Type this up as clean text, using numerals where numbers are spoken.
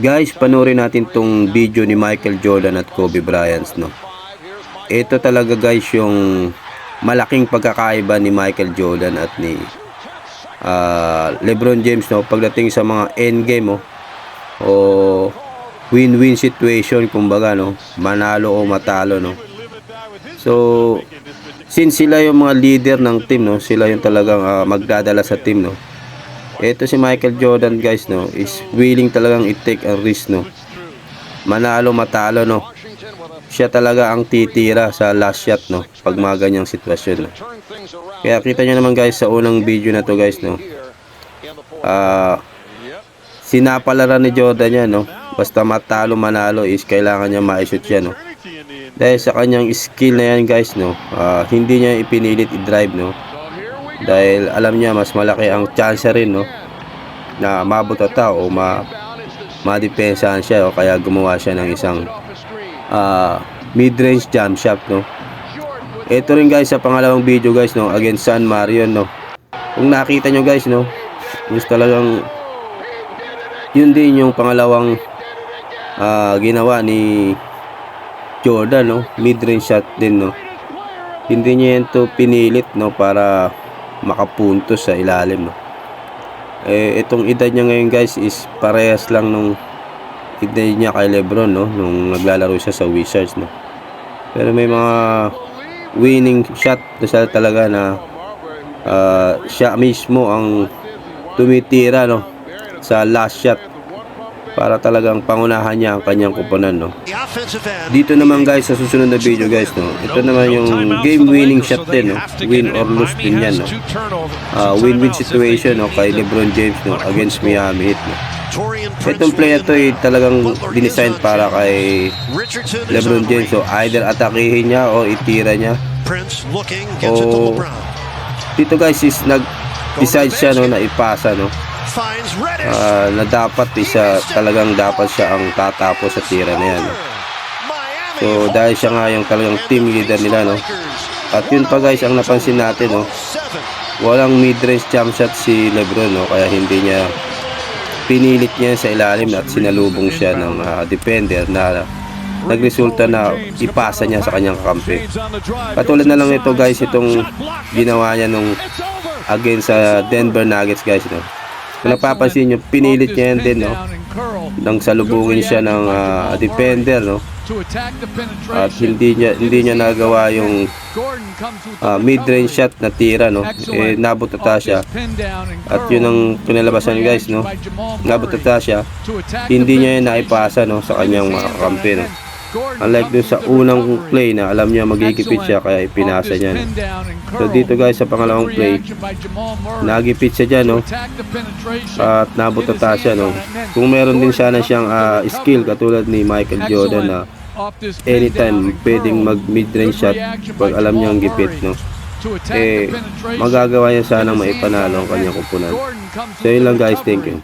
Guys, panoorin natin tong video ni Michael Jordan at Kobe Bryant, no. Ito talaga guys yung malaking pagkakaiba ni Michael Jordan at ni LeBron James, no, pagdating sa mga endgame, o win-win situation, kumbaga, no, manalo o matalo, no. So since sila yung mga leader ng team, no, sila yung talagang magdadala sa team, no. Ito si Michael Jordan guys, no, is willing talagang i-take a risk, no. Manalo matalo, no. Siya talaga ang titira sa last shot, no, pag mga ganyang sitwasyon, no. Kaya kita nyo naman guys sa unang video na to guys, no. Sinapalaran ni Jordan yan, no. Basta matalo manalo is kailangan niya ma-shoot siya, no. Dahil sa kanyang skill na yan guys, no, hindi niya ipinilit i-drive, no. Dahil alam niya mas malaki ang chance rin, no, na mabuta o madepensahan siya, o kaya gumawa siya ng isang mid-range jump shot, no. Ito rin guys sa pangalawang video guys, no, against San Marion, no. Kung nakita nyo guys, no, is talagang yun din yung pangalawang ginawa ni Jordan, no, mid-range shot din, no. Hindi niya yan to pinilit, no, para makapuntos sa ilalim, no. Itong edad niya ngayon guys is parehas lang nung edad niya kay LeBron, no, nung naglalaro siya sa Wizards, no. Pero may mga winning shot na talaga na siya mismo ang tumitira, no, sa last shot para talagang pangunahan niya ang kanyang kuponan, no. Dito naman guys sa susunod na video guys, no, ito naman yung game winning shot din, no, win or lose din yan, no. Win-win situation, no, kay LeBron James, no, against Miami Heat, no. Itong play na to ay talagang dinesign para kay LeBron James, so either atakihin niya o itira niya, o dito guys is nag-decide siya, no, na ipasa, no, na dapat talagang dapat siya ang tatapos sa tira na yan, no? So dahil siya nga yung talagang team leader nila, no, at yun pa guys ang napansin natin, no, walang mid-range jump shot si LeBron, no, kaya hindi niya pinilit niya sa ilalim at sinalubong siya ng defender na nagresulta na ipasa niya sa kanyang kampi. Katulad na lang ito guys, itong ginawa niya nung against sa Denver Nuggets guys, no. Kung napapansin nyo, pinilit niya yan din, no, nang salubungin siya ng defender, no, at hindi niya nagawa yung mid-range shot na tira, no. Nabutata siya, at yun ang pinalabasan guys, no, nabutata siya, hindi niya yan naipasa, no, sa kanyang mga kampi, no. Unlike dun sa unang play na alam niya magigipit siya kaya ipinasa niya, no. So dito guys sa pangalawang play, nagipit siya dyan, no, at nabutata siya, no. Kung meron din sana siyang skill katulad ni Michael Jordan na anytime pwedeng mag mid-range shot pag alam niya ang gipit, no, magagawa niya sanang maipanalo ang kanyang kupunan. So yun lang guys, thank you.